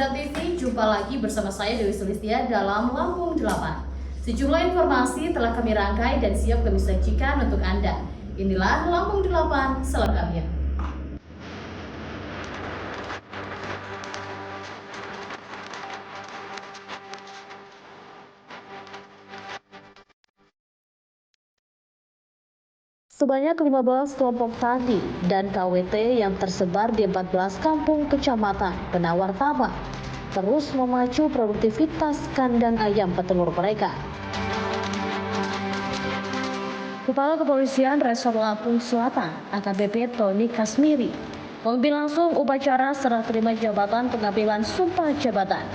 Garuda TV, jumpa lagi bersama saya Dewi Sulistia dalam Lampung 8. Sejumlah informasi telah kami rangkai dan siap kami sajikan untuk Anda. Inilah Lampung 8 selengkapnya. Sebanyak 15 kelompok tani dan KWT yang tersebar di 14 kampung kecamatan Penawar Tama terus memacu produktivitas kandang ayam petelur mereka. Kepala Kepolisian Resor Lampung Selatan AKBP Tony Kasmiri memimpin langsung upacara serah terima jabatan pengambilan sumpah jabatan.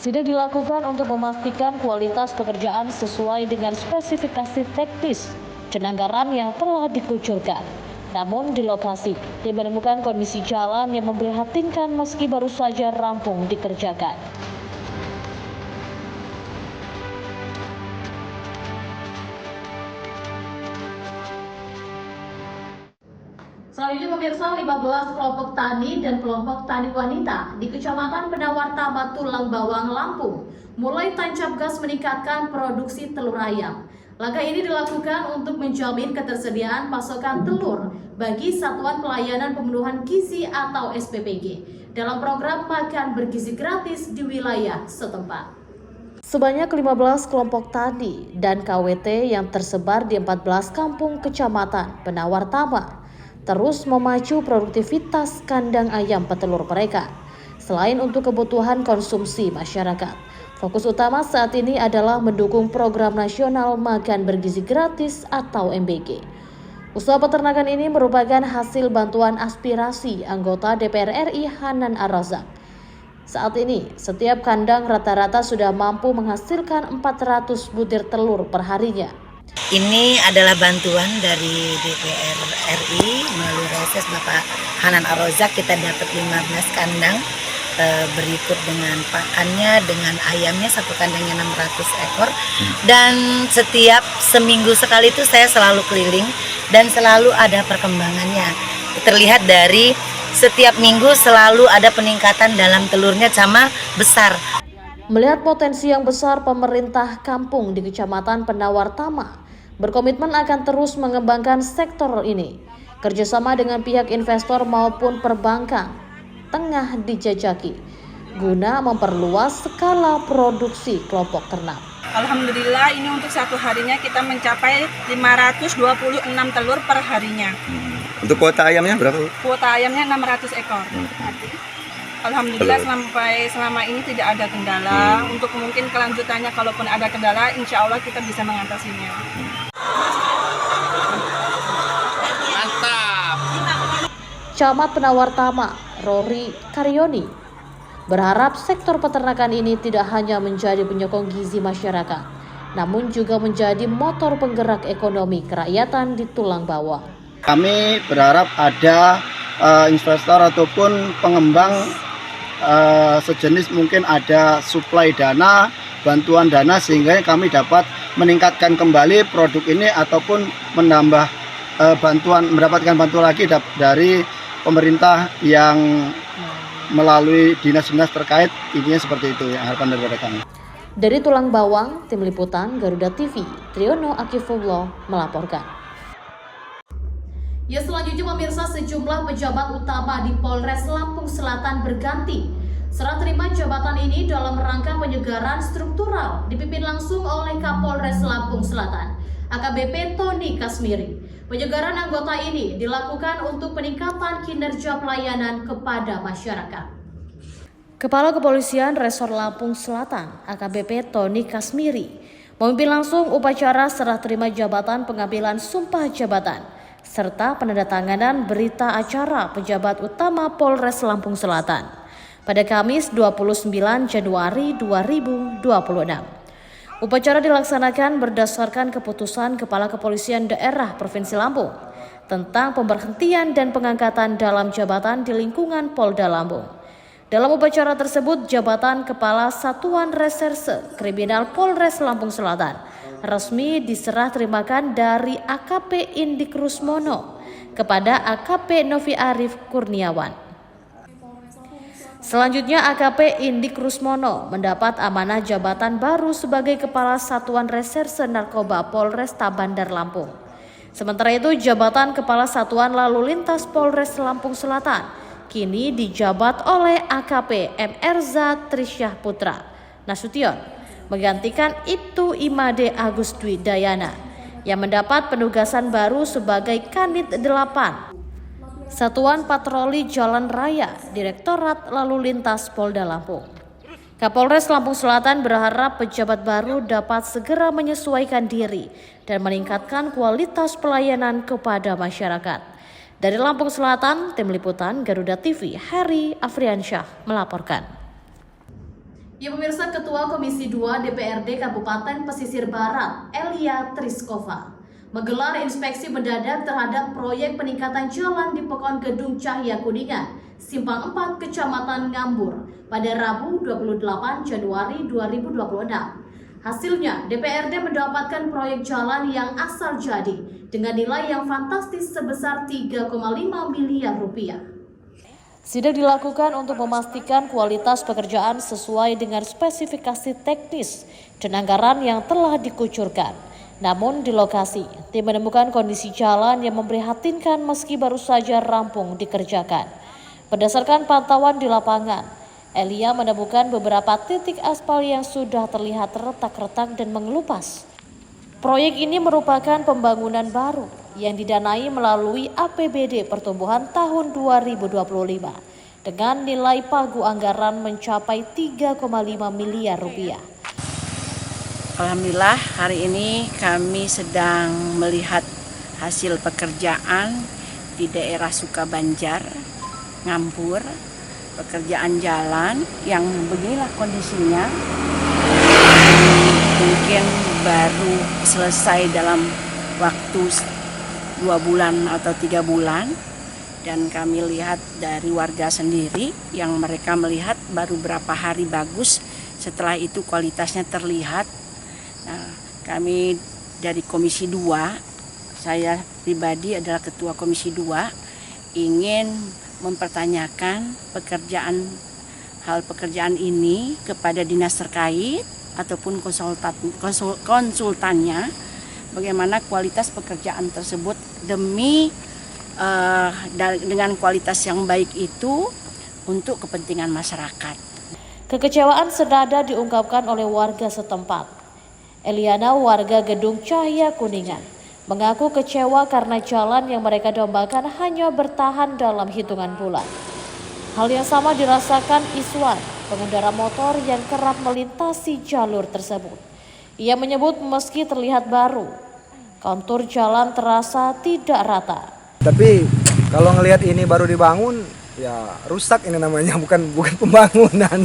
Sidak dilakukan untuk memastikan kualitas pekerjaan sesuai dengan spesifikasi teknis dan anggaran yang telah dikucurkan. Namun di lokasi menemukan kondisi jalan yang memprihatinkan meski baru saja rampung dikerjakan. Selanjutnya pemirsa, 15 kelompok tani dan kelompok tani wanita di Kecamatan Penawar Tama, Tulang Bawang, Lampung mulai tancap gas meningkatkan produksi telur ayam. Langkah ini dilakukan untuk menjamin ketersediaan pasokan telur bagi Satuan Pelayanan Pemenuhan Gizi atau SPPG dalam program makan bergizi gratis di wilayah setempat. Sebanyak 15 kelompok tani dan KWT yang tersebar di 14 kampung kecamatan Penawar Tama terus memacu produktivitas kandang ayam petelur mereka. Selain untuk kebutuhan konsumsi masyarakat, fokus utama saat ini adalah mendukung program nasional makan bergizi gratis atau MBG. Usaha peternakan ini merupakan hasil bantuan aspirasi anggota DPR RI Hanan Ar-Razak. Saat ini, setiap kandang rata-rata sudah mampu menghasilkan 400 butir telur per harinya. Ini adalah bantuan dari DPR RI melalui reses Bapak Hanan Ar-Razak. Kita dapat 15 kandang berikut dengan pakannya, dengan ayamnya, satu kandangnya 600 ekor. Dan setiap seminggu sekali itu saya selalu keliling dan selalu ada perkembangannya. Terlihat dari setiap minggu selalu ada peningkatan dalam telurnya sama besar. Melihat potensi yang besar, pemerintah kampung di Kecamatan Penawar Tama berkomitmen akan terus mengembangkan sektor ini. Kerjasama dengan pihak investor maupun perbankan tengah dijajaki guna memperluas skala produksi kelompok ternak. Alhamdulillah, ini untuk satu harinya kita mencapai 526 telur per harinya. Untuk kuota ayamnya berapa? Kuota ayamnya 600 ekor. Alhamdulillah selama ini tidak ada kendala. Untuk mungkin kelanjutannya kalaupun ada kendala, insya Allah kita bisa mengatasinya. Mantap. Camat Penawar Tama, Rory Karyoni, berharap sektor peternakan ini tidak hanya menjadi penyokong gizi masyarakat, namun juga menjadi motor penggerak ekonomi kerakyatan di Tulang Bawang. Kami berharap ada investor ataupun pengembang sejenis, mungkin ada suplai dana, bantuan dana, sehingga kami dapat meningkatkan kembali produk ini ataupun menambah mendapatkan bantuan lagi dari pemerintah yang melalui dinas-dinas terkait. Intinya seperti itu ya, harapan daripada kami. Dari Tulang Bawang, Tim Liputan Garuda TV, Triyono Akifullah melaporkan. Ya, selanjutnya pemirsa, sejumlah pejabat utama di Polres Lampung Selatan berganti. Serah terima jabatan ini dalam rangka penyegaran struktural dipimpin langsung oleh Kapolres Lampung Selatan, AKBP Tony Kasmiri. Penyegaran anggota ini dilakukan untuk peningkatan kinerja pelayanan kepada masyarakat. Kepala Kepolisian Resor Lampung Selatan, AKBP Tony Kasmiri, memimpin langsung upacara serah terima jabatan pengambilan sumpah jabatan serta penandatanganan berita acara pejabat utama Polres Lampung Selatan pada Kamis 29 Januari 2026. Upacara dilaksanakan berdasarkan keputusan Kepala Kepolisian Daerah Provinsi Lampung tentang pemberhentian dan pengangkatan dalam jabatan di lingkungan Polda Lampung. Dalam upacara tersebut, jabatan Kepala Satuan Reserse Kriminal Polres Lampung Selatan resmi diserah terimakan dari AKP Indik Rusmono kepada AKP Novi Arif Kurniawan. Selanjutnya AKP Indik Rusmono mendapat amanah jabatan baru sebagai Kepala Satuan Reserse Narkoba Polresta Bandar Lampung. Sementara itu jabatan Kepala Satuan Lalu Lintas Polres Lampung Selatan kini dijabat oleh AKP MRza Trisyah Putra Nasution menggantikan Ibtu Imade Agus Dwi Dayana yang mendapat penugasan baru sebagai Kanit 8 Satuan Patroli Jalan Raya Direktorat Lalu Lintas Polda Lampung. Kapolres Lampung Selatan berharap pejabat baru dapat segera menyesuaikan diri dan meningkatkan kualitas pelayanan kepada masyarakat. Dari Lampung Selatan, Tim Liputan Garuda TV, Heri Afriansyah melaporkan. Ya pemirsa, Ketua Komisi 2 DPRD Kabupaten Pesisir Barat, Elia Triskova, menggelar inspeksi mendadak terhadap proyek peningkatan jalan di Pekon Gedung Cahya Kuningan, Simpang 4, Kecamatan Ngambur, pada Rabu 28 Januari 2026. Hasilnya, DPRD mendapatkan proyek jalan yang asal jadi dengan nilai yang fantastis sebesar 3,5 miliar rupiah. Sidak dilakukan untuk memastikan kualitas pekerjaan sesuai dengan spesifikasi teknis dan anggaran yang telah dikucurkan. Namun di lokasi, tim menemukan kondisi jalan yang memprihatinkan meski baru saja rampung dikerjakan. Berdasarkan pantauan di lapangan, Elia menemukan beberapa titik aspal yang sudah terlihat retak-retak dan mengelupas. Proyek ini merupakan pembangunan baru yang didanai melalui APBD Pertumbuhan tahun 2025 dengan nilai pagu anggaran mencapai 3,5 miliar rupiah. Alhamdulillah hari ini kami sedang melihat hasil pekerjaan di daerah Sukabanjar, Ngambur, pekerjaan jalan yang beginilah kondisinya. Mungkin baru selesai dalam waktu 2 bulan atau 3 bulan, dan kami lihat dari warga sendiri yang mereka melihat baru berapa hari bagus, setelah itu kualitasnya terlihat. Nah, kami dari Komisi 2, saya pribadi adalah Ketua Komisi 2, ingin mempertanyakan hal pekerjaan ini kepada dinas terkait ataupun konsultannya, bagaimana kualitas pekerjaan tersebut demi dengan kualitas yang baik itu untuk kepentingan masyarakat. Kekecewaan senada diungkapkan oleh warga setempat. Eliana, warga Gedung Cahya Kuningan, mengaku kecewa karena jalan yang mereka dambakan hanya bertahan dalam hitungan bulan. Hal yang sama dirasakan Iswan, pengendara motor yang kerap melintasi jalur tersebut. Ia menyebut meski terlihat baru, kontur jalan terasa tidak rata. Tapi kalau ngelihat ini baru dibangun, ya rusak ini namanya, bukan pembangunan.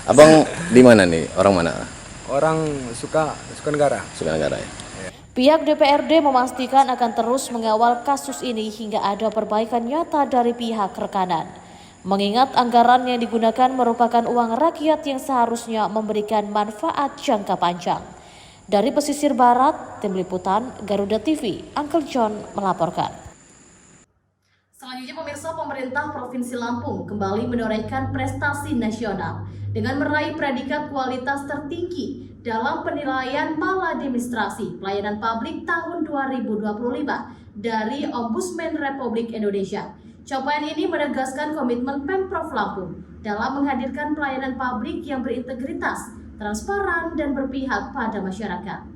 Abang di mana nih? Orang mana? Orang Sukanegara. Sukanegara ya. Pihak DPRD memastikan akan terus mengawal kasus ini hingga ada perbaikan nyata dari pihak rekanan. Mengingat anggaran yang digunakan merupakan uang rakyat yang seharusnya memberikan manfaat jangka panjang. Dari pesisir barat, Tim Liputan Garuda TV, Uncle John melaporkan. Selanjutnya pemirsa, pemerintah Provinsi Lampung kembali menorehkan prestasi nasional dengan meraih predikat kualitas tertinggi dalam penilaian maladministrasi pelayanan publik tahun 2025 dari Ombudsman Republik Indonesia. Capaian ini menegaskan komitmen Pemprov Lampung dalam menghadirkan pelayanan publik yang berintegritas, transparan, dan berpihak pada masyarakat.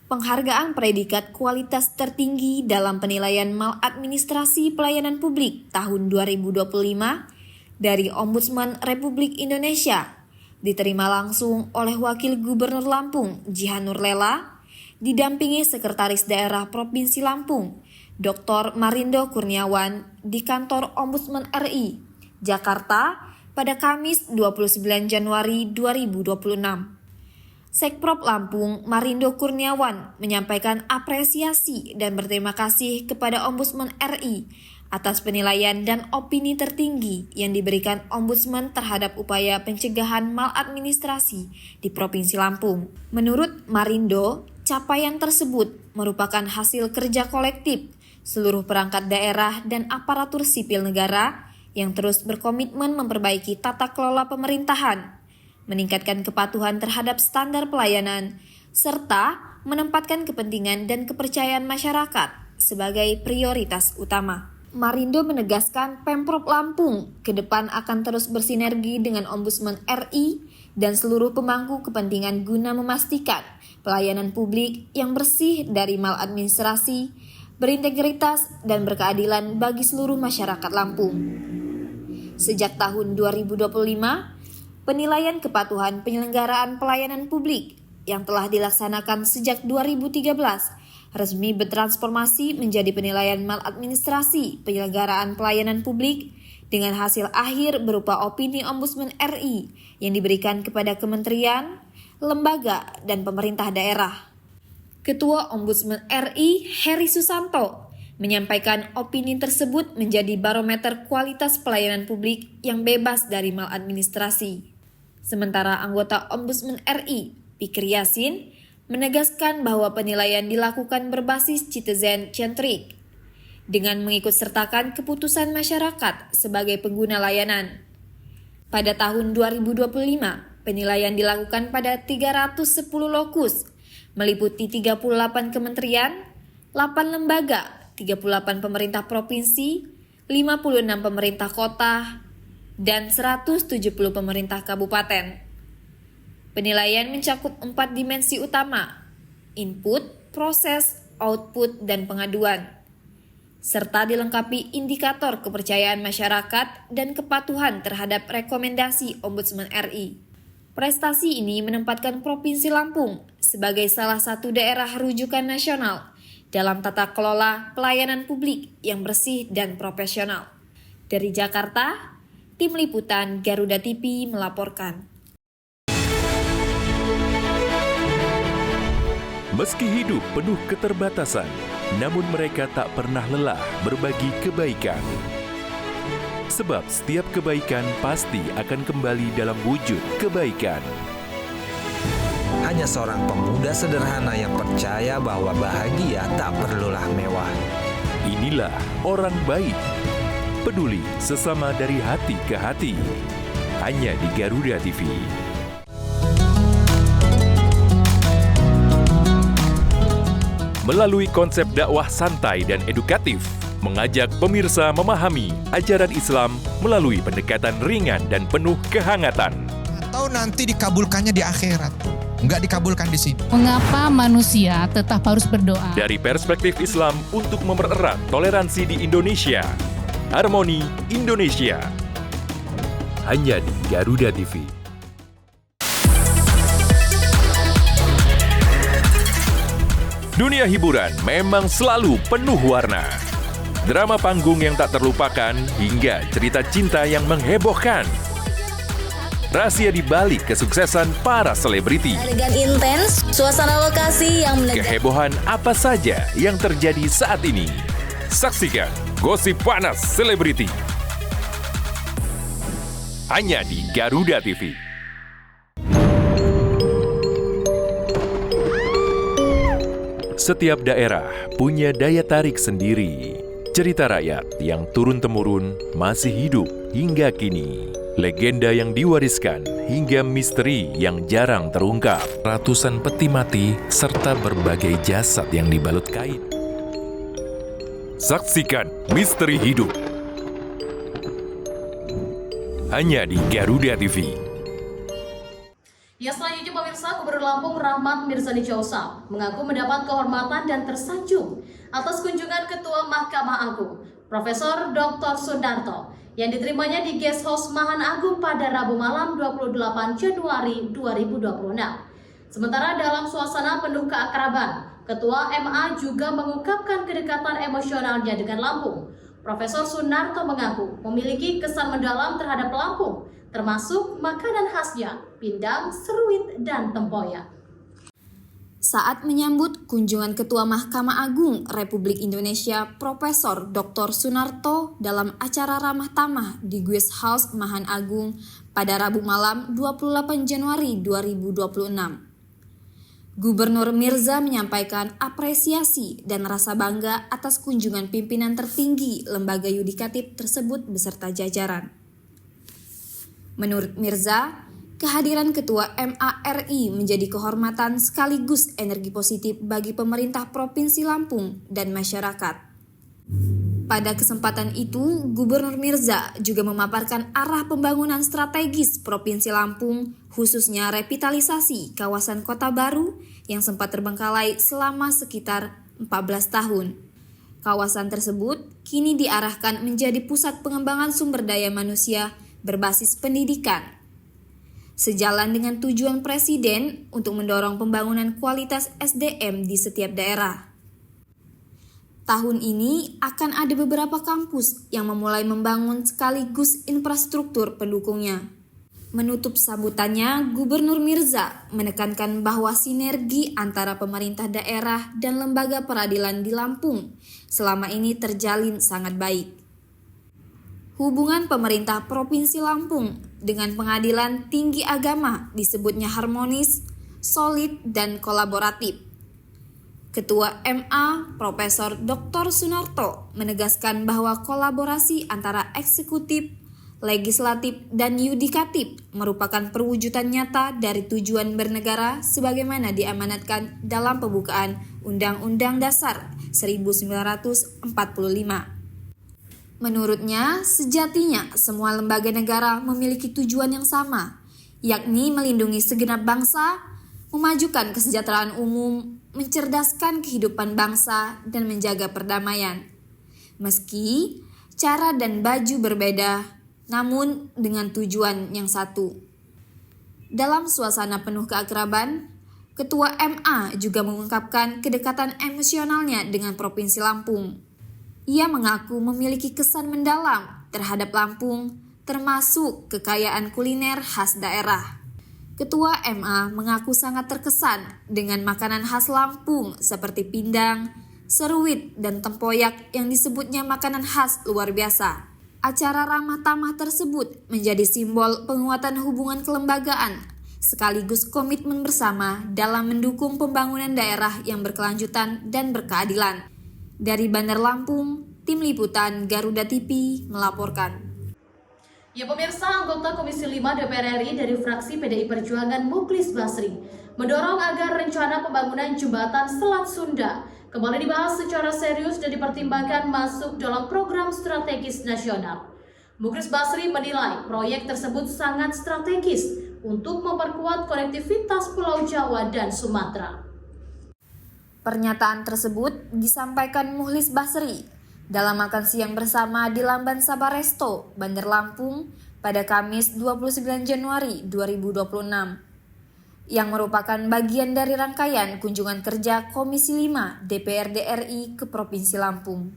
Penghargaan predikat kualitas tertinggi dalam penilaian maladministrasi pelayanan publik tahun 2025 dari Ombudsman Republik Indonesia diterima langsung oleh Wakil Gubernur Lampung, Jihanur Lela, didampingi Sekretaris Daerah Provinsi Lampung, Dr. Marindo Kurniawan di Kantor Ombudsman RI, Jakarta pada Kamis 29 Januari 2026. Sekprop Lampung, Marindo Kurniawan, menyampaikan apresiasi dan berterima kasih kepada Ombudsman RI atas penilaian dan opini tertinggi yang diberikan Ombudsman terhadap upaya pencegahan maladministrasi di Provinsi Lampung. Menurut Marindo, capaian tersebut merupakan hasil kerja kolektif seluruh perangkat daerah dan aparatur sipil negara yang terus berkomitmen memperbaiki tata kelola pemerintahan, meningkatkan kepatuhan terhadap standar pelayanan, serta menempatkan kepentingan dan kepercayaan masyarakat sebagai prioritas utama. Marindo menegaskan Pemprov Lampung ke depan akan terus bersinergi dengan Ombudsman RI dan seluruh pemangku kepentingan guna memastikan pelayanan publik yang bersih dari maladministrasi, berintegritas, dan berkeadilan bagi seluruh masyarakat Lampung. Sejak tahun 2025, penilaian kepatuhan penyelenggaraan pelayanan publik yang telah dilaksanakan sejak 2013 resmi bertransformasi menjadi penilaian maladministrasi penyelenggaraan pelayanan publik dengan hasil akhir berupa opini Ombudsman RI yang diberikan kepada kementerian, lembaga, dan pemerintah daerah. Ketua Ombudsman RI, Heri Susanto, menyampaikan opini tersebut menjadi barometer kualitas pelayanan publik yang bebas dari maladministrasi. Sementara anggota Ombudsman RI, Fikri Yasin, menegaskan bahwa penilaian dilakukan berbasis citizen-centric dengan mengikutsertakan keputusan masyarakat sebagai pengguna layanan. Pada tahun 2025, penilaian dilakukan pada 310 lokus, meliputi 38 kementerian, 8 lembaga, 38 pemerintah provinsi, 56 pemerintah kota, dan 170 pemerintah kabupaten. Penilaian mencakup 4 dimensi utama: input, proses, output, dan pengaduan, serta dilengkapi indikator kepercayaan masyarakat dan kepatuhan terhadap rekomendasi Ombudsman RI. Prestasi ini menempatkan Provinsi Lampung sebagai salah satu daerah rujukan nasional dalam tata kelola pelayanan publik yang bersih dan profesional. Dari Jakarta, Tim Liputan Garuda TV melaporkan. Meski hidup penuh keterbatasan, namun mereka tak pernah lelah berbagi kebaikan. Sebab setiap kebaikan pasti akan kembali dalam wujud kebaikan. Hanya seorang pemuda sederhana yang percaya bahwa bahagia tak perlulah mewah. Inilah orang baik, peduli sesama dari hati ke hati. Hanya di Garuda TV. Melalui konsep dakwah santai dan edukatif, mengajak pemirsa memahami ajaran Islam melalui pendekatan ringan dan penuh kehangatan. Atau nanti dikabulkannya di akhirat, nggak dikabulkan di sini. Mengapa manusia tetap harus berdoa? Dari perspektif Islam untuk mempererat toleransi di Indonesia, Harmoni Indonesia. Hanya di Garuda TV. Dunia hiburan memang selalu penuh warna. Drama panggung yang tak terlupakan hingga cerita cinta yang menghebohkan. Rahasia di balik kesuksesan para selebriti. Elegan intens, suasana lokasi yang menegak. Kehebohan apa saja yang terjadi saat ini. Saksikan Gosip Panas Selebriti. Hanya di Garuda TV. Setiap daerah punya daya tarik sendiri. Cerita rakyat yang turun-temurun masih hidup hingga kini. Legenda yang diwariskan hingga misteri yang jarang terungkap. Ratusan peti mati serta berbagai jasad yang dibalut kain. Saksikan misteri hidup. Hanya di Garuda TV. Ya, selanjutnya pemirsa, Gubernur Lampung Rahmat Mirzani Jausa mengaku mendapat kehormatan dan tersanjung atas kunjungan Ketua Mahkamah Agung, Profesor Dr. Sundarto, yang diterimanya di Guest House Mahan Agung pada Rabu malam 28 Januari 2026. Sementara dalam suasana penuh keakraban, Ketua MA juga mengungkapkan kedekatan emosionalnya dengan Lampung. Profesor Sundarto mengaku memiliki kesan mendalam terhadap Lampung, termasuk makanan khasnya, pindang, seruit, dan tempoyak. Saat menyambut kunjungan Ketua Mahkamah Agung Republik Indonesia Profesor Dr. Sundarto dalam acara ramah tamah di Guest House Mahan Agung pada Rabu malam 28 Januari 2026. Gubernur Mirza menyampaikan apresiasi dan rasa bangga atas kunjungan pimpinan tertinggi lembaga yudikatif tersebut beserta jajaran. Menurut Mirza, kehadiran Ketua MARI menjadi kehormatan sekaligus energi positif bagi pemerintah Provinsi Lampung dan masyarakat. Pada kesempatan itu, Gubernur Mirza juga memaparkan arah pembangunan strategis Provinsi Lampung, khususnya revitalisasi kawasan Kota Baru yang sempat terbengkalai selama sekitar 14 tahun. Kawasan tersebut kini diarahkan menjadi pusat pengembangan sumber daya manusia berbasis pendidikan. Sejalan dengan tujuan Presiden untuk mendorong pembangunan kualitas SDM di setiap daerah. Tahun ini akan ada beberapa kampus yang memulai membangun sekaligus infrastruktur pendukungnya. Menutup sambutannya, Gubernur Mirza menekankan bahwa sinergi antara pemerintah daerah dan lembaga peradilan di Lampung selama ini terjalin sangat baik. Hubungan pemerintah Provinsi Lampung dengan Pengadilan Tinggi Agama disebutnya harmonis, solid, dan kolaboratif. Ketua MA, Profesor Dr. Sunarto, menegaskan bahwa kolaborasi antara eksekutif, legislatif, dan yudikatif merupakan perwujudan nyata dari tujuan bernegara sebagaimana diamanatkan dalam pembukaan Undang-Undang Dasar 1945. Menurutnya, sejatinya semua lembaga negara memiliki tujuan yang sama, yakni melindungi segenap bangsa, memajukan kesejahteraan umum, mencerdaskan kehidupan bangsa, dan menjaga perdamaian. Meski cara dan baju berbeda, namun dengan tujuan yang satu. Dalam suasana penuh keakraban, Ketua MA juga mengungkapkan kedekatan emosionalnya dengan Provinsi Lampung. Ia mengaku memiliki kesan mendalam terhadap Lampung, termasuk kekayaan kuliner khas daerah. Ketua MA mengaku sangat terkesan dengan makanan khas Lampung seperti pindang, seruit, dan tempoyak yang disebutnya makanan khas luar biasa. Acara ramah tamah tersebut menjadi simbol penguatan hubungan kelembagaan sekaligus komitmen bersama dalam mendukung pembangunan daerah yang berkelanjutan dan berkeadilan. Dari Bandar Lampung, Tim Liputan Garuda TV melaporkan. Ya pemirsa, anggota Komisi 5 DPR RI dari fraksi PDI Perjuangan Mukhlis Basri mendorong agar rencana pembangunan jembatan Selat Sunda kembali dibahas secara serius dan dipertimbangkan masuk dalam program strategis nasional. Mukhlis Basri menilai proyek tersebut sangat strategis untuk memperkuat konektivitas Pulau Jawa dan Sumatera. Pernyataan tersebut disampaikan Mukhlis Basri dalam makan siang bersama di Lamban Sabaresto, Bandar Lampung pada Kamis 29 Januari 2026, yang merupakan bagian dari rangkaian kunjungan kerja Komisi 5 DPRD RI ke Provinsi Lampung.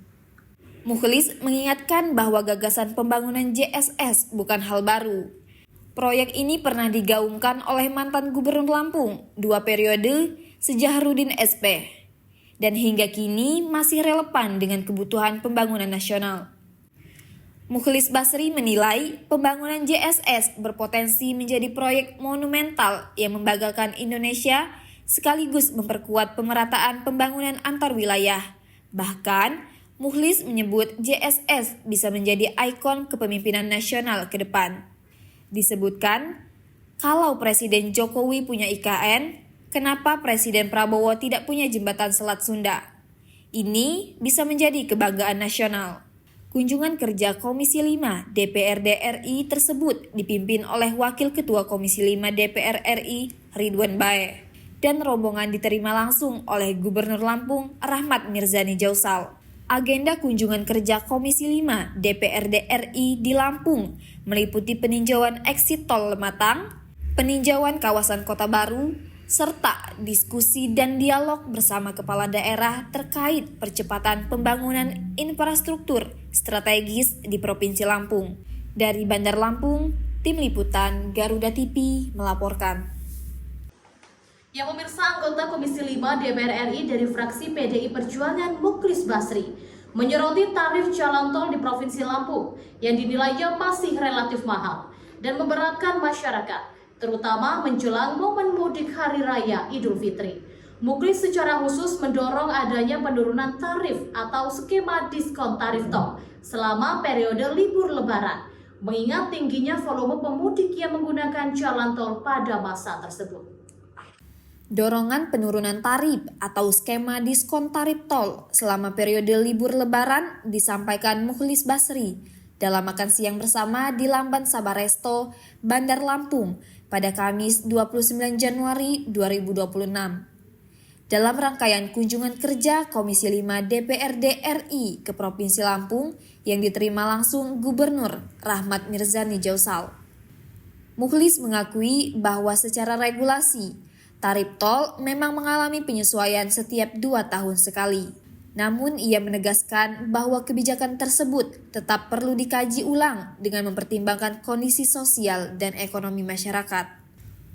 Mukhlis mengingatkan bahwa gagasan pembangunan JSS bukan hal baru. Proyek ini pernah digaungkan oleh mantan Gubernur Lampung 2 periode, Sejahrudin SP. Dan hingga kini masih relevan dengan kebutuhan pembangunan nasional. Mukhlis Basri menilai pembangunan JSS berpotensi menjadi proyek monumental yang membanggakan Indonesia sekaligus memperkuat pemerataan pembangunan antar wilayah. Bahkan, Mukhlis menyebut JSS bisa menjadi ikon kepemimpinan nasional ke depan. Disebutkan, kalau Presiden Jokowi punya IKN, kenapa Presiden Prabowo tidak punya jembatan Selat Sunda? Ini bisa menjadi kebanggaan nasional. Kunjungan kerja Komisi 5 DPRD RI tersebut dipimpin oleh Wakil Ketua Komisi 5 DPR RI Ridwan Bae dan rombongan diterima langsung oleh Gubernur Lampung Rahmat Mirzani Jausal. Agenda kunjungan kerja Komisi 5 DPRD RI di Lampung meliputi peninjauan eksit tol Lematang, peninjauan kawasan Kota Baru, serta diskusi dan dialog bersama kepala daerah terkait percepatan pembangunan infrastruktur strategis di Provinsi Lampung. Dari Bandar Lampung, Tim Liputan Garuda TV melaporkan. Ya pemirsa, anggota Komisi 5 DPR RI dari fraksi PDI Perjuangan Mukhlis Basri menyoroti tarif jalan tol di Provinsi Lampung yang dinilainya masih relatif mahal dan memberatkan masyarakat, terutama menjelang momen mudik Hari Raya Idul Fitri. Muklis secara khusus mendorong adanya penurunan tarif atau skema diskon tarif tol selama periode libur Lebaran, mengingat tingginya volume pemudik yang menggunakan jalan tol pada masa tersebut. Dorongan penurunan tarif atau skema diskon tarif tol selama periode libur Lebaran disampaikan Muklis Basri dalam makan siang bersama di Lamban Sabaresto, Bandar Lampung pada Kamis 29 Januari 2026. Dalam rangkaian kunjungan kerja Komisi 5 DPRD RI ke Provinsi Lampung yang diterima langsung Gubernur Rahmat Mirzani Jausal. Muklis mengakui bahwa secara regulasi, tarif tol memang mengalami penyesuaian setiap 2 tahun sekali. Namun ia menegaskan bahwa kebijakan tersebut tetap perlu dikaji ulang dengan mempertimbangkan kondisi sosial dan ekonomi masyarakat.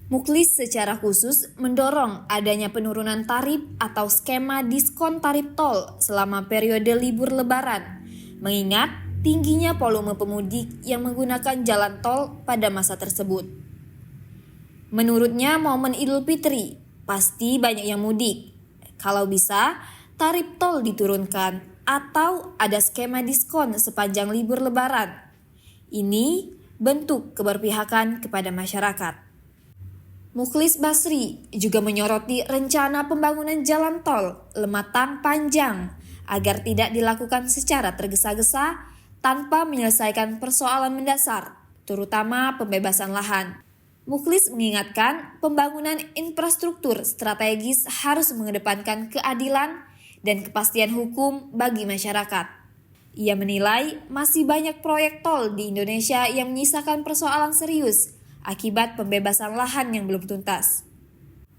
Muklis secara khusus mendorong adanya penurunan tarif atau skema diskon tarif tol selama periode libur Lebaran, mengingat tingginya volume pemudik yang menggunakan jalan tol pada masa tersebut. Menurutnya momen Idul Fitri pasti banyak yang mudik. Kalau bisa, tarif tol diturunkan atau ada skema diskon sepanjang libur Lebaran. Ini bentuk keberpihakan kepada masyarakat. Muklis Basri juga menyoroti rencana pembangunan jalan tol Lematang Panjang agar tidak dilakukan secara tergesa-gesa tanpa menyelesaikan persoalan mendasar, terutama pembebasan lahan. Muklis mengingatkan pembangunan infrastruktur strategis harus mengedepankan keadilan dan kepastian hukum bagi masyarakat. Ia menilai masih banyak proyek tol di Indonesia yang menyisakan persoalan serius akibat pembebasan lahan yang belum tuntas.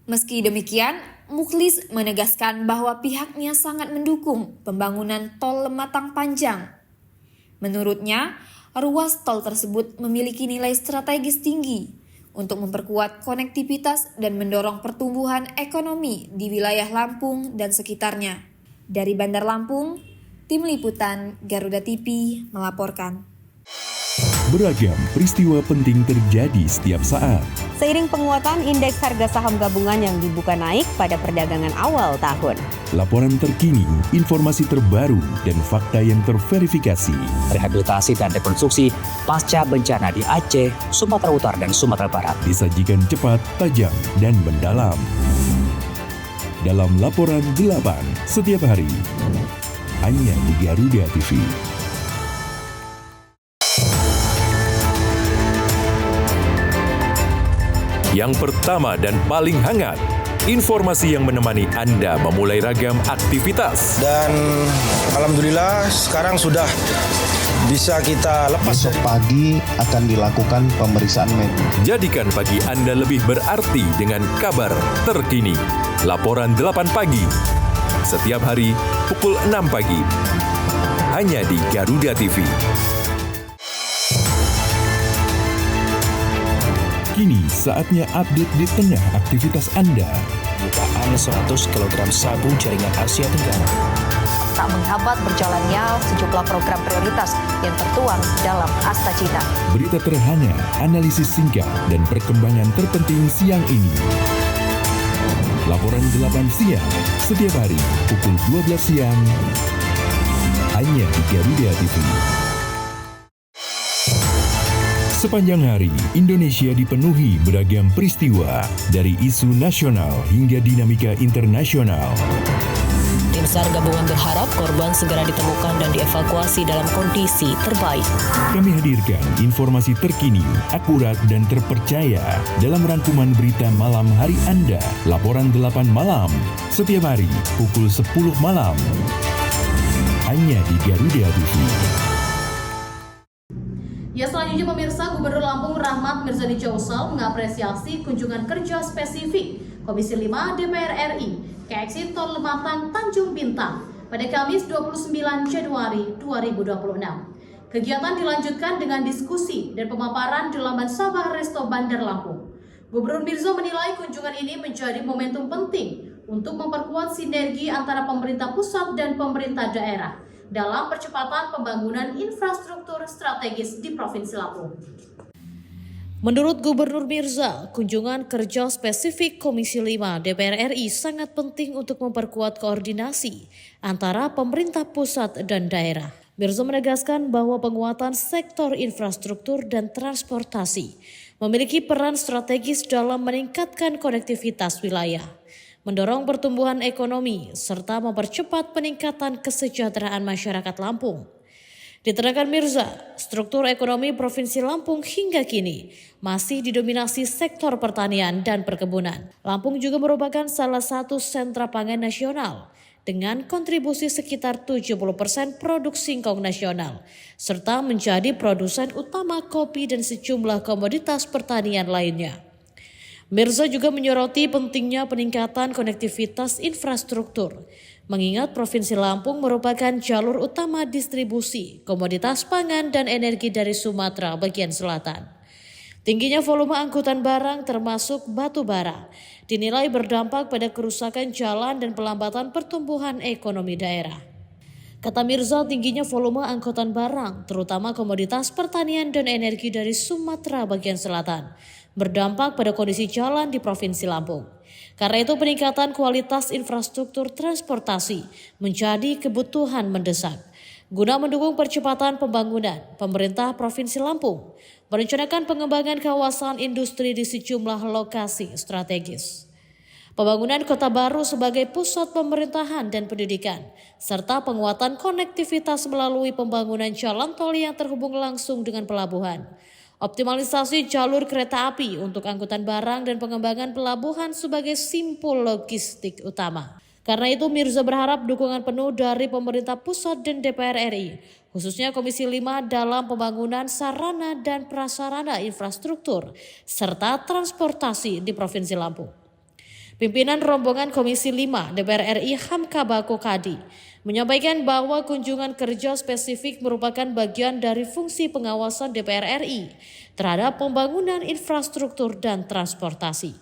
Meski demikian, Muklis menegaskan bahwa pihaknya sangat mendukung pembangunan tol Lematang Panjang. Menurutnya, ruas tol tersebut memiliki nilai strategis tinggi untuk memperkuat konektivitas dan mendorong pertumbuhan ekonomi di wilayah Lampung dan sekitarnya. Dari Bandar Lampung, Tim Liputan Garuda TV melaporkan. Beragam peristiwa penting terjadi setiap saat. Seiring penguatan indeks harga saham gabungan yang dibuka naik pada perdagangan awal tahun. Laporan terkini, informasi terbaru, dan fakta yang terverifikasi. Rehabilitasi dan rekonstruksi pasca bencana di Aceh, Sumatera Utara, dan Sumatera Barat. Disajikan cepat, tajam, dan mendalam. Dalam Laporan 8 setiap hari. Hanya di Garuda TV. Yang pertama dan paling hangat, informasi yang menemani Anda memulai ragam aktivitas. Dan alhamdulillah sekarang sudah bisa kita lepas. Besok pagi akan dilakukan pemeriksaan medis. Jadikan pagi Anda lebih berarti dengan kabar terkini. Laporan 8 pagi. Setiap hari pukul 6 pagi. Hanya di Garuda TV. Kini saatnya update di tengah aktivitas Anda. Bukaan 100 kg sabu jaringan Asia Tenggara. Tak menghambat berjalannya sejumlah program prioritas yang tertuang dalam Asta Cita. Berita terhangat, analisis singkat, dan perkembangan terpenting siang ini. Laporan 8 siang, setiap hari pukul 12 siang. Hanya di Garuda TV. Sepanjang hari, Indonesia dipenuhi beragam peristiwa, dari isu nasional hingga dinamika internasional. Tim SAR gabungan berharap korban segera ditemukan dan dievakuasi dalam kondisi terbaik. Kami hadirkan informasi terkini, akurat, dan terpercaya dalam rangkuman berita malam hari Anda. Laporan 8 malam, setiap hari pukul 10 malam. Hanya di Garuda TV. Ya, selanjutnya pemirsa, Gubernur Lampung Rahmat Mirzani Jausal mengapresiasi kunjungan kerja spesifik Komisi 5 DPR RI ke eksit tol Lematang Tanjung Bintang pada Kamis 29 Januari 2026. Kegiatan dilanjutkan dengan diskusi dan pemaparan di Lamban Sabaresto Bandar Lampung. Gubernur Mirzo menilai kunjungan ini menjadi momentum penting untuk memperkuat sinergi antara pemerintah pusat dan pemerintah daerah dalam percepatan pembangunan infrastruktur strategis di Provinsi Lampung. Menurut Gubernur Mirza, kunjungan kerja spesifik Komisi 5 DPR RI sangat penting untuk memperkuat koordinasi antara pemerintah pusat dan daerah. Mirza menegaskan bahwa penguatan sektor infrastruktur dan transportasi memiliki peran strategis dalam meningkatkan konektivitas wilayah, mendorong pertumbuhan ekonomi, serta mempercepat peningkatan kesejahteraan masyarakat Lampung. Diterangkan Mirza, struktur ekonomi Provinsi Lampung hingga kini masih didominasi sektor pertanian dan perkebunan. Lampung juga merupakan salah satu sentra pangan nasional dengan kontribusi sekitar 70% produk singkong nasional, serta menjadi produsen utama kopi dan sejumlah komoditas pertanian lainnya. Mirza juga menyoroti pentingnya peningkatan konektivitas infrastruktur, mengingat Provinsi Lampung merupakan jalur utama distribusi komoditas pangan dan energi dari Sumatera bagian selatan. Tingginya volume angkutan barang termasuk batu bara dinilai berdampak pada kerusakan jalan dan pelambatan pertumbuhan ekonomi daerah. Kata Mirza, tingginya volume angkutan barang, terutama komoditas pertanian dan energi dari Sumatera bagian selatan, berdampak pada kondisi jalan di Provinsi Lampung. Karena itu peningkatan kualitas infrastruktur transportasi menjadi kebutuhan mendesak. Guna mendukung percepatan pembangunan, pemerintah Provinsi Lampung merencanakan pengembangan kawasan industri di sejumlah lokasi strategis. Pembangunan kota baru sebagai pusat pemerintahan dan pendidikan, serta penguatan konektivitas melalui pembangunan jalan tol yang terhubung langsung dengan pelabuhan. Optimalisasi jalur kereta api untuk angkutan barang dan pengembangan pelabuhan sebagai simpul logistik utama. Karena itu Mirza berharap dukungan penuh dari pemerintah pusat dan DPR RI, khususnya Komisi 5 dalam pembangunan sarana dan prasarana infrastruktur serta transportasi di Provinsi Lampung. Pimpinan rombongan Komisi 5 DPR RI Hamka Bako Kadi menyampaikan bahwa kunjungan kerja spesifik merupakan bagian dari fungsi pengawasan DPR RI terhadap pembangunan infrastruktur dan transportasi.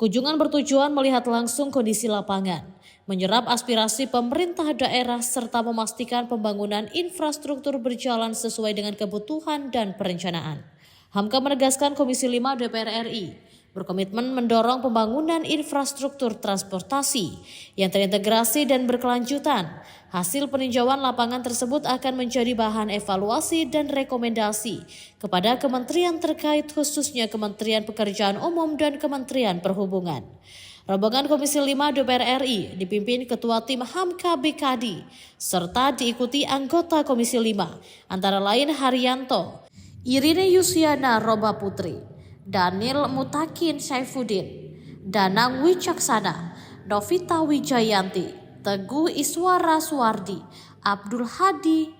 Kunjungan bertujuan melihat langsung kondisi lapangan, menyerap aspirasi pemerintah daerah serta memastikan pembangunan infrastruktur berjalan sesuai dengan kebutuhan dan perencanaan. Hamka menegaskan Komisi 5 DPR RI berkomitmen mendorong pembangunan infrastruktur transportasi yang terintegrasi dan berkelanjutan. Hasil peninjauan lapangan tersebut akan menjadi bahan evaluasi dan rekomendasi kepada kementerian terkait, khususnya Kementerian Pekerjaan Umum dan Kementerian Perhubungan. Rombongan Komisi 5 DPR RI dipimpin Ketua Tim Hamka Bekadi serta diikuti anggota Komisi 5 antara lain Haryanto, Irine Yusiana Roba Putri, Daniel Mutakin Saifuddin, Danang Wicaksana, Novita Wijayanti, Teguh Iswara Suwardi, Abdul Hadi,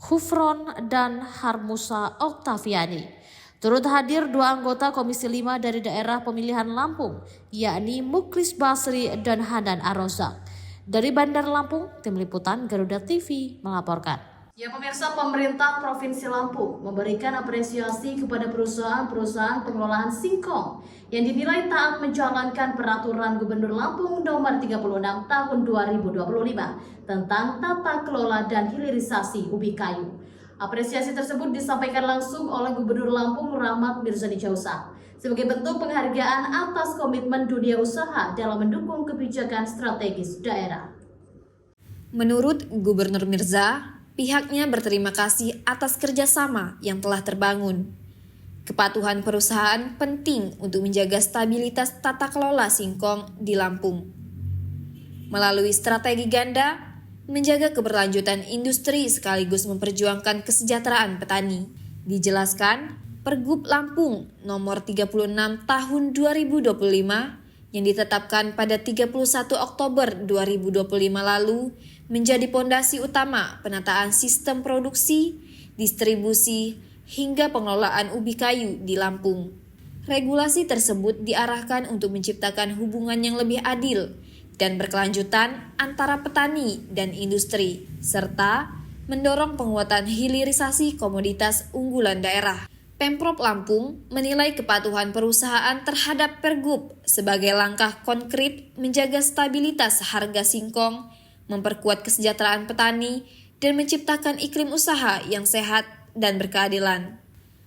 Hufron, dan Harmusa Oktaviani. Turut hadir 2 anggota Komisi 5 dari daerah pemilihan Lampung, yakni Muklis Basri dan Hanan Arozak. Dari Bandar Lampung, Tim Liputan Garuda TV melaporkan. Ya pemirsa, pemerintah Provinsi Lampung memberikan apresiasi kepada perusahaan-perusahaan pengelolaan singkong yang dinilai taat menjalankan peraturan Gubernur Lampung nomor 36 tahun 2025 tentang tata kelola dan hilirisasi ubi kayu. Apresiasi tersebut disampaikan langsung oleh Gubernur Lampung Rahmat Mirzani Jausa sebagai bentuk penghargaan atas komitmen dunia usaha dalam mendukung kebijakan strategis daerah. Menurut Gubernur Mirza, pihaknya berterima kasih atas kerjasama yang telah terbangun. Kepatuhan perusahaan penting untuk menjaga stabilitas tata kelola singkong di Lampung. Melalui strategi ganda, menjaga keberlanjutan industri sekaligus memperjuangkan kesejahteraan petani. Dijelaskan, Pergub Lampung nomor 36 tahun 2025 yang ditetapkan pada 31 Oktober 2025 lalu menjadi pondasi utama penataan sistem produksi, distribusi, hingga pengelolaan ubi kayu di Lampung. Regulasi tersebut diarahkan untuk menciptakan hubungan yang lebih adil dan berkelanjutan antara petani dan industri, serta mendorong penguatan hilirisasi komoditas unggulan daerah. Pemprov Lampung menilai kepatuhan perusahaan terhadap Pergub sebagai langkah konkret menjaga stabilitas harga singkong, memperkuat kesejahteraan petani, dan menciptakan iklim usaha yang sehat dan berkeadilan.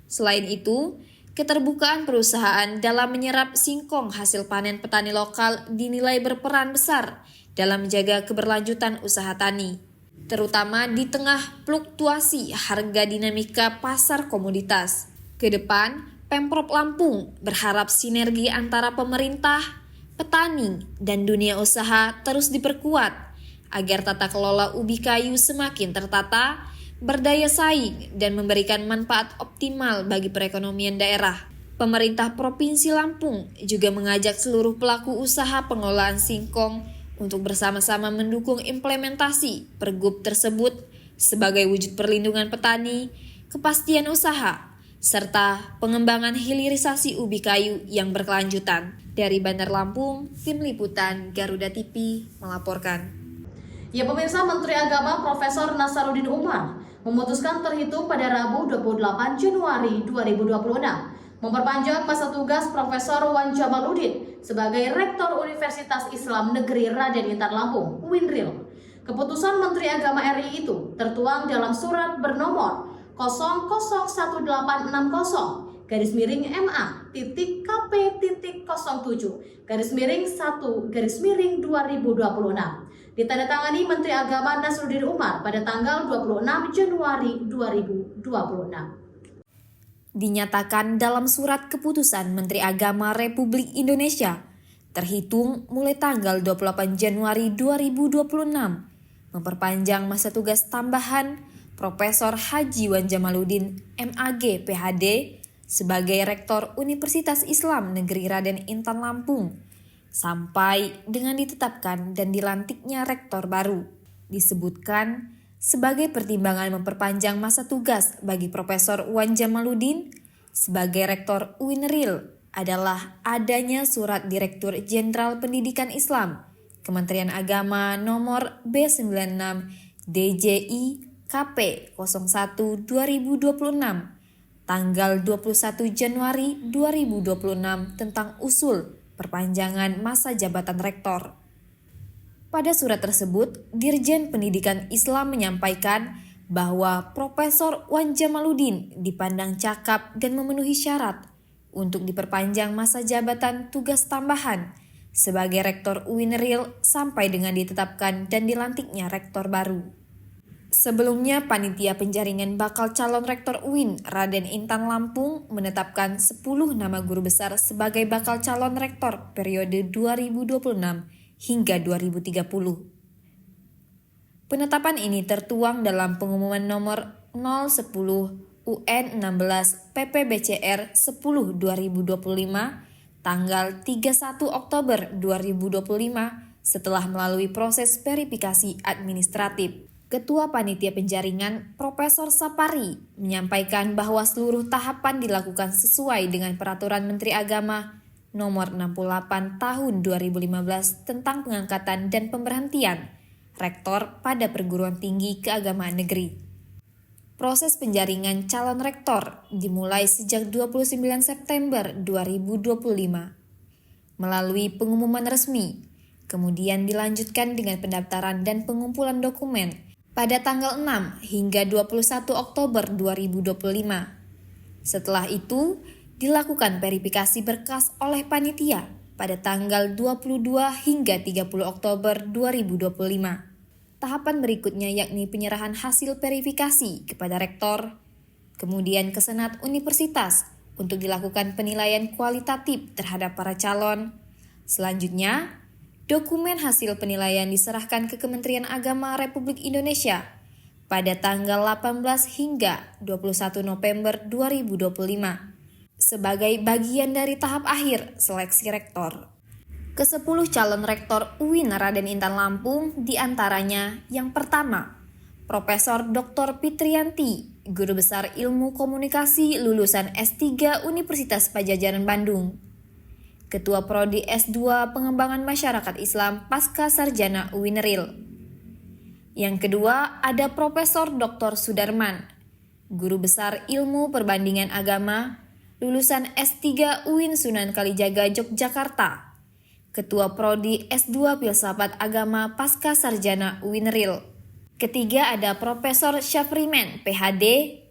Selain itu, Keterbukaan perusahaan dalam menyerap singkong hasil panen petani lokal dinilai berperan besar dalam menjaga keberlanjutan usaha tani, terutama di tengah fluktuasi harga dinamika pasar komoditas. Kedepan, Pemprov Lampung berharap sinergi antara pemerintah, petani, dan dunia usaha terus diperkuat agar tata kelola ubi kayu semakin tertata, berdaya saing, dan memberikan manfaat optimal bagi perekonomian daerah. Pemerintah Provinsi Lampung juga mengajak seluruh pelaku usaha pengolahan singkong untuk bersama-sama mendukung implementasi Pergub tersebut sebagai wujud perlindungan petani, kepastian usaha, serta pengembangan hilirisasi ubi kayu yang berkelanjutan. Dari Bandar Lampung, Tim Liputan Garuda TV melaporkan. Ya pemirsa, Menteri Agama Profesor Nasaruddin Umar memutuskan terhitung pada Rabu 28 Januari 2026 memperpanjang masa tugas Profesor Wan Jamaluddin sebagai Rektor Universitas Islam Negeri Raden Intan Lampung (UINRIL). Keputusan Menteri Agama RI itu tertuang dalam surat bernomor 000186-MA.TP-KP.07-1-2026 ditandatangani Menteri Agama Nasaruddin Umar pada tanggal 26 Januari 2026. Dinyatakan dalam surat keputusan Menteri Agama Republik Indonesia terhitung mulai tanggal 28 Januari 2026 memperpanjang masa tugas tambahan Profesor Haji Wan Jamaluddin MAG PhD sebagai Rektor Universitas Islam Negeri Raden Intan Lampung sampai dengan ditetapkan dan dilantiknya rektor baru. Disebutkan sebagai pertimbangan memperpanjang masa tugas bagi Profesor Wan Jamaluddin sebagai Rektor UINRIL adalah adanya Surat Direktur Jenderal Pendidikan Islam Kementerian Agama nomor B96 DJI KP 01 2026 tanggal 21 Januari 2026 tentang usul perpanjangan masa jabatan rektor. Pada surat tersebut, Dirjen Pendidikan Islam menyampaikan bahwa Profesor Wan Jamaluddin dipandang cakap dan memenuhi syarat untuk diperpanjang masa jabatan tugas tambahan sebagai Rektor UINRIL sampai dengan ditetapkan dan dilantiknya rektor baru. Sebelumnya, Panitia Penjaringan Bakal Calon Rektor UIN Raden Intan Lampung menetapkan 10 nama guru besar sebagai bakal calon rektor periode 2026 hingga 2030. Penetapan ini tertuang dalam pengumuman nomor 010 UN 16 PPBCR 10 2025 tanggal 31 Oktober 2025 setelah melalui proses verifikasi administratif. Ketua Panitia Penjaringan Profesor Sapari menyampaikan bahwa seluruh tahapan dilakukan sesuai dengan Peraturan Menteri Agama Nomor 68 Tahun 2015 tentang pengangkatan dan pemberhentian rektor pada perguruan tinggi keagamaan negeri. Proses penjaringan calon rektor dimulai sejak 29 September 2025 melalui pengumuman resmi, kemudian dilanjutkan dengan pendaftaran dan pengumpulan dokumen pada tanggal 6 hingga 21 Oktober 2025. Setelah itu, dilakukan verifikasi berkas oleh panitia pada tanggal 22 hingga 30 Oktober 2025. Tahapan berikutnya yakni penyerahan hasil verifikasi kepada rektor, kemudian ke Senat Universitas untuk dilakukan penilaian kualitatif terhadap para calon. Selanjutnya, dokumen hasil penilaian diserahkan ke Kementerian Agama Republik Indonesia pada tanggal 18 hingga 21 November 2025 sebagai bagian dari tahap akhir seleksi rektor. Ke-10 calon rektor UIN Raden Intan Lampung diantaranya yang pertama, Profesor Dr. Fitriyanti, Guru Besar Ilmu Komunikasi lulusan S3 Universitas Padjadjaran Bandung. Ketua Prodi S2 Pengembangan Masyarakat Islam Pasca Sarjana UINRIL. Yang kedua ada Profesor Dr. Sudarman, Guru Besar Ilmu Perbandingan Agama, lulusan S3 UIN Sunan Kalijaga Yogyakarta. Ketua Prodi S2 Filsafat Agama Pasca Sarjana UINRIL. Ketiga ada Profesor Syafrimen, PhD,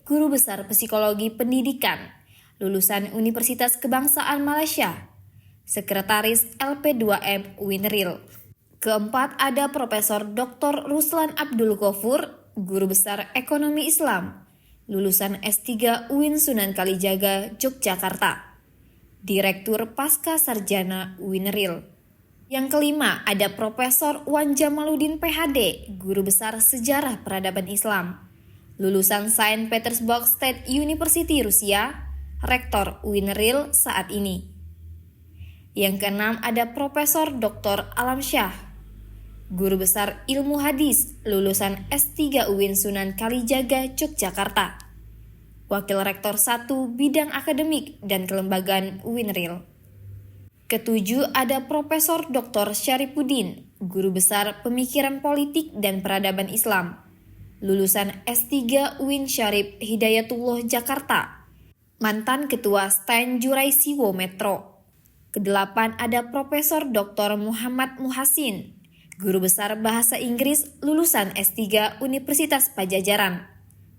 Guru Besar Psikologi Pendidikan, lulusan Universitas Kebangsaan Malaysia, Sekretaris LP2M Winril. Keempat ada Profesor Dr. Ruslan Abdul Ghafur, Guru Besar Ekonomi Islam, lulusan S3 UIN Sunan Kalijaga, Yogyakarta, Direktur Pasca Sarjana Winril. Yang kelima ada Profesor Wan Jamaluddin PhD, Guru Besar Sejarah Peradaban Islam, lulusan Saint Petersburg State University Rusia, Rektor Winril saat ini. Yang keenam ada Profesor Dr. Alam Syah, Guru Besar Ilmu Hadis, lulusan S3 UIN Sunan Kalijaga, Yogyakarta, Wakil Rektor 1 Bidang Akademik dan Kelembagaan Winril. Ketujuh ada Profesor Dr. Syarifuddin, Guru Besar Pemikiran Politik dan Peradaban Islam, lulusan S3 UIN Syarif Hidayatullah Jakarta, mantan Ketua Stan Juraisiwo Metro. Kedelapan ada Profesor Dr. Muhammad Muhassin, Guru Besar Bahasa Inggris, lulusan S3 Universitas Pajajaran,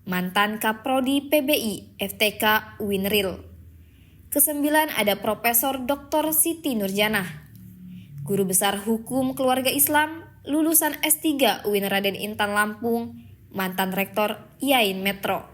mantan Kaprodi PBI FTK Winril. Kesembilan ada Profesor Dr. Siti Nurjanah, Guru Besar Hukum Keluarga Islam, lulusan S3 UIN Raden Intan Lampung, mantan Rektor IAIN Metro.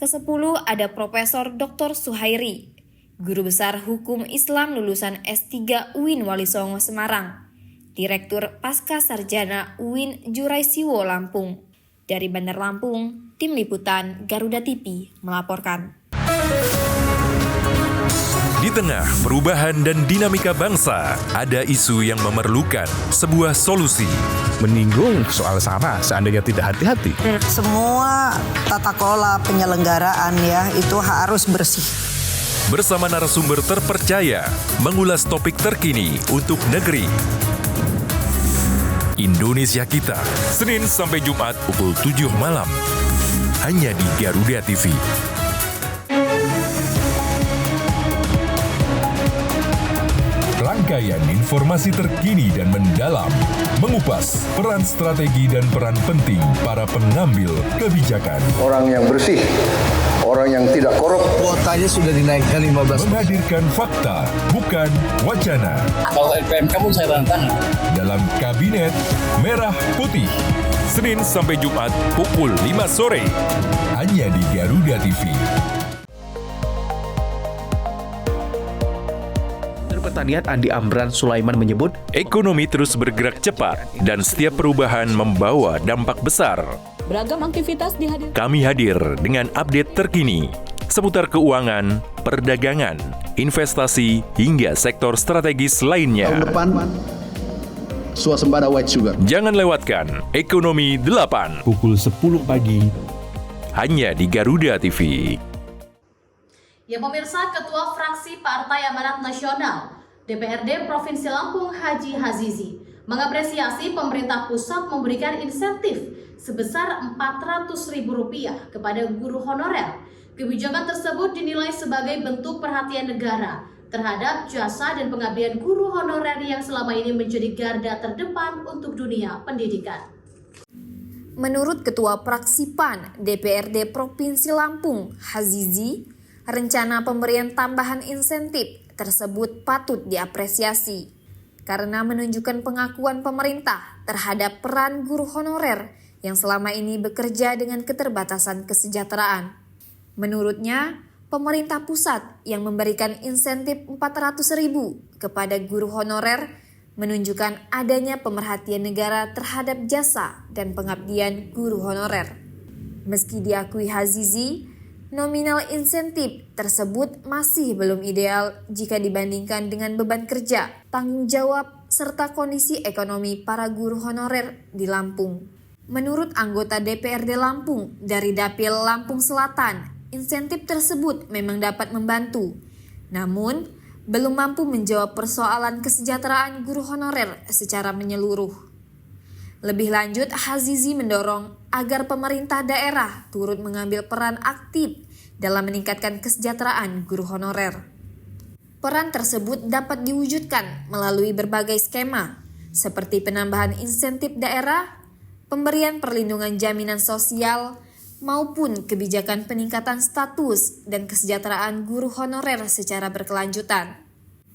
Kesepuluh ada Profesor Dr. Suhairi, Guru Besar Hukum Islam, lulusan S3 UIN Wali Songo Semarang, Direktur Pasca Sarjana UIN Juraisiwo Lampung. Dari Bandar Lampung, Tim Liputan Garuda TV melaporkan. Di tengah perubahan dan dinamika bangsa, ada isu yang memerlukan sebuah solusi. Menyinggung soal SARA seandainya tidak hati-hati. Semua tata kelola penyelenggaraan itu harus bersih. Bersama narasumber terpercaya, mengulas topik terkini untuk negeri. Indonesia Kita, Senin sampai Jumat pukul 7 malam. Hanya di Garuda TV. Rangkaian informasi terkini dan mendalam, mengupas peran strategi dan peran penting para pengambil kebijakan. Orang yang bersih, orang yang tidak korup. Kuotanya sudah dinaikkan 15%. Menghadirkan fakta, bukan wacana. Kalau LPM kamu saya tanda tangan. Dalam Kabinet Merah Putih, Senin sampai Jumat pukul 5 sore. Hanya di Garuda TV. Pertanian Andi Amran Sulaiman menyebut, ekonomi terus bergerak cepat dan setiap perubahan membawa dampak besar. Beragam aktivitas dihadirkan. Kami hadir dengan update terkini seputar keuangan, perdagangan, investasi, hingga sektor strategis lainnya. Tahun depan, swasembada white sugar. Jangan lewatkan Ekonomi 8 pukul 10 pagi. hanya di Garuda TV. Ya pemirsa, Ketua Fraksi Partai Amanat Nasional DPRD Provinsi Lampung Haji Hazizi mengapresiasi pemerintah pusat memberikan insentif sebesar Rp400.000 kepada guru honorer. Kebijakan tersebut dinilai sebagai bentuk perhatian negara terhadap jasa dan pengabdian guru honorer yang selama ini menjadi garda terdepan untuk dunia pendidikan. Menurut Ketua Fraksi PAN DPRD Provinsi Lampung Hazizi, rencana pemberian tambahan insentif tersebut patut diapresiasi karena menunjukkan pengakuan pemerintah terhadap peran guru honorer yang selama ini bekerja dengan keterbatasan kesejahteraan. Menurutnya, pemerintah pusat yang memberikan insentif Rp400.000 kepada guru honorer menunjukkan adanya pemerhatian negara terhadap jasa dan pengabdian guru honorer. Meski diakui Hazizi, nominal insentif tersebut masih belum ideal jika dibandingkan dengan beban kerja, tanggung jawab, serta kondisi ekonomi para guru honorer di Lampung. Menurut anggota DPRD Lampung dari Dapil Lampung Selatan, insentif tersebut memang dapat membantu, namun belum mampu menjawab persoalan kesejahteraan guru honorer secara menyeluruh. Lebih lanjut, Hazizi mendorong agar pemerintah daerah turut mengambil peran aktif dalam meningkatkan kesejahteraan guru honorer. Peran tersebut dapat diwujudkan melalui berbagai skema, seperti penambahan insentif daerah, pemberian perlindungan jaminan sosial, maupun kebijakan peningkatan status dan kesejahteraan guru honorer secara berkelanjutan.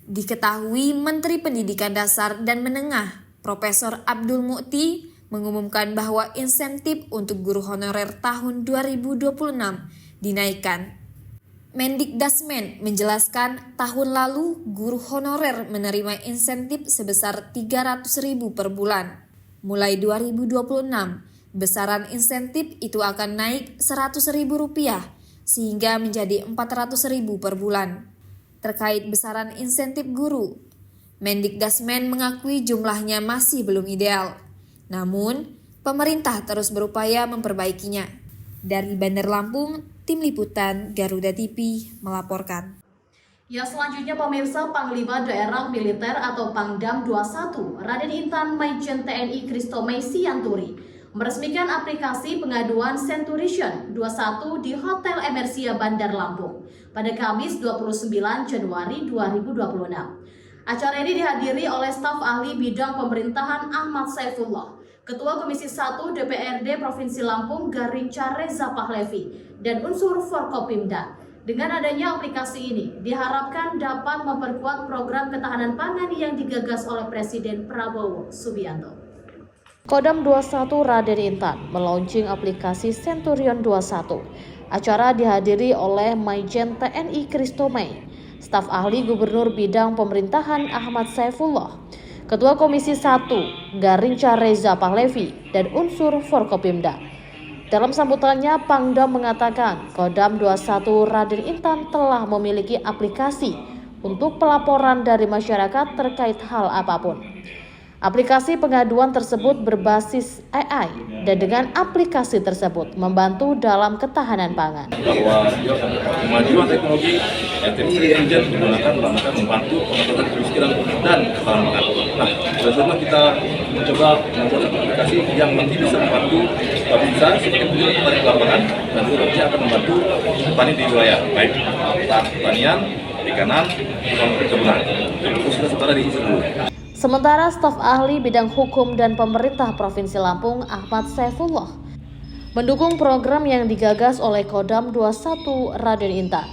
Diketahui Menteri Pendidikan Dasar dan Menengah, Profesor Abdul Mukti, mengumumkan bahwa insentif untuk guru honorer tahun 2026 dinaikkan. Mendikdasmen menjelaskan tahun lalu guru honorer menerima insentif sebesar 300.000 per bulan. Mulai 2026, besaran insentif itu akan naik Rp100.000 sehingga menjadi Rp400.000 per bulan. Terkait besaran insentif guru, Mendikdasmen mengakui jumlahnya masih belum ideal. Namun, pemerintah terus berupaya memperbaikinya. Dari Bandar Lampung, Tim Liputan Garuda TV melaporkan. Ya, selanjutnya pemirsa, Panglima Daerah Militer atau Pangdam 21, Raden Intan Maijen TNI Christomay Sianturi meresmikan aplikasi pengaduan Centurion 21 di Hotel Emersia Bandar Lampung pada Kamis 29 Januari 2026. Acara ini dihadiri oleh staf ahli bidang pemerintahan Ahmad Saifullah, Ketua Komisi 1 DPRD Provinsi Lampung Garinca Reza Pahlevi, dan unsur Forkopimda. Dengan adanya aplikasi ini, diharapkan dapat memperkuat program ketahanan pangan yang digagas oleh Presiden Prabowo Subianto. Kodam 21 Raden Intan melaunching aplikasi Centurion 21. Acara dihadiri oleh Maijen TNI Christomay, staf ahli Gubernur Bidang Pemerintahan Ahmad Saifullah, Ketua Komisi 1 Garinca Reza Pahlevi, dan unsur Forkopimda. Dalam sambutannya, Pangdam mengatakan Kodam 21 Raden Intan telah memiliki aplikasi untuk pelaporan dari masyarakat terkait hal apapun. Aplikasi pengaduan tersebut berbasis AI dan dengan aplikasi tersebut membantu dalam ketahanan pangan. Bahwa kemajuan teknologi artificial intelligence digunakan dalam rangka membantu pengetahuan kemiskinan dan ketahanan pangan. Nah, selanjutnya kita mencoba membuat aplikasi yang nanti bisa membantu bisa sebagai tujuan petani di lapangan dan juga nanti akan membantu petani di wilayah baik pertanian, perikanan, maupun perkebunan. Khususnya sementara di Isu. Sementara staf ahli bidang hukum dan pemerintah Provinsi Lampung Ahmad Saifullah mendukung program yang digagas oleh Kodam 21 Raden Intan.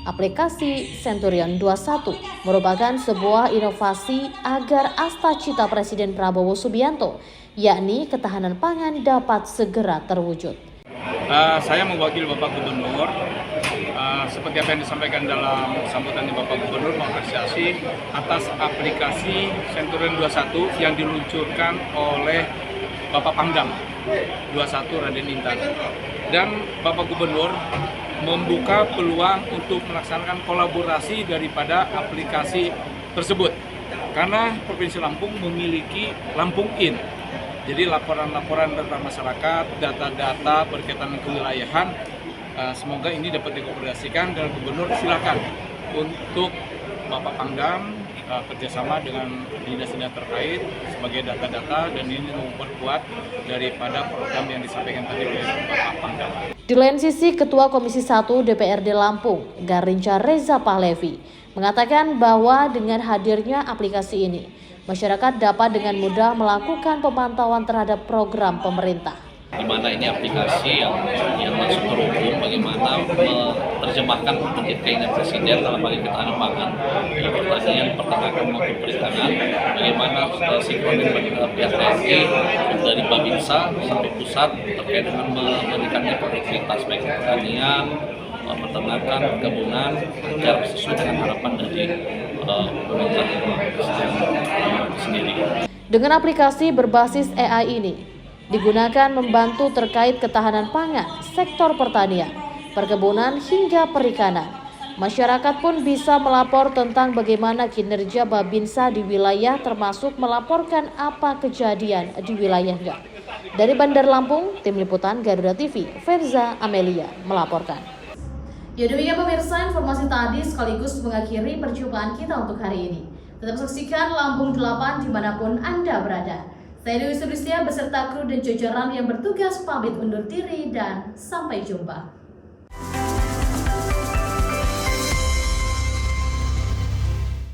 Aplikasi Centurion 21 merupakan sebuah inovasi agar asta-cita Presiden Prabowo Subianto, yakni ketahanan pangan dapat segera terwujud. Saya mewakili Bapak Gubernur, seperti apa yang disampaikan dalam sambutannya Bapak Gubernur, mengapresiasi atas aplikasi Centurion 21 yang diluncurkan oleh Bapak Pangdam 21 Raden Intan. Dan Bapak Gubernur membuka peluang untuk melaksanakan kolaborasi daripada aplikasi tersebut. Karena Provinsi Lampung memiliki Lampung In. Jadi laporan-laporan tentang masyarakat, data-data berkaitan dengan kewilayahan, semoga ini dapat dikomunikasikan dan Gubernur silakan untuk Bapak Pangdam kerjasama dengan dinas-dinas terkait sebagai data-data dan ini memperkuat daripada program yang disampaikan tadi oleh Bapak Pangdam. Di lain sisi, Ketua Komisi 1 DPRD Lampung, Garinca Reza Pahlevi, mengatakan bahwa dengan hadirnya aplikasi ini, masyarakat dapat dengan mudah melakukan pemantauan terhadap program pemerintah. Di mana ini aplikasi yang masuk terhubung bagaimana menerjemahkan keinginan Presiden dalam bagi ketahanan pangan, pertanian, peternakan maupun perikanan, bagaimana sinkronis pihak TNI dari Babinsa sampai pusat terkait dengan meningkatnya produktivitas baik pertanian, peternakan, perkebunan agar sesuai dengan harapan dari pemerintah sendiri. Dengan aplikasi berbasis AI ini digunakan membantu terkait ketahanan pangan, sektor pertanian, perkebunan hingga perikanan. Masyarakat pun bisa melapor tentang bagaimana kinerja Babinsa di wilayah termasuk melaporkan apa kejadian di wilayahnya. Dari Bandar Lampung, Tim Liputan Garuda TV, Verza Amelia melaporkan. Ya, demikian pemirsa informasi tadi sekaligus mengakhiri perjumpaan kita untuk hari ini. Tetap saksikan Lampung 8 dimanapun Anda berada. Saya Dewi Sulistia beserta kru dan jajaran yang bertugas pamit undur diri dan sampai jumpa.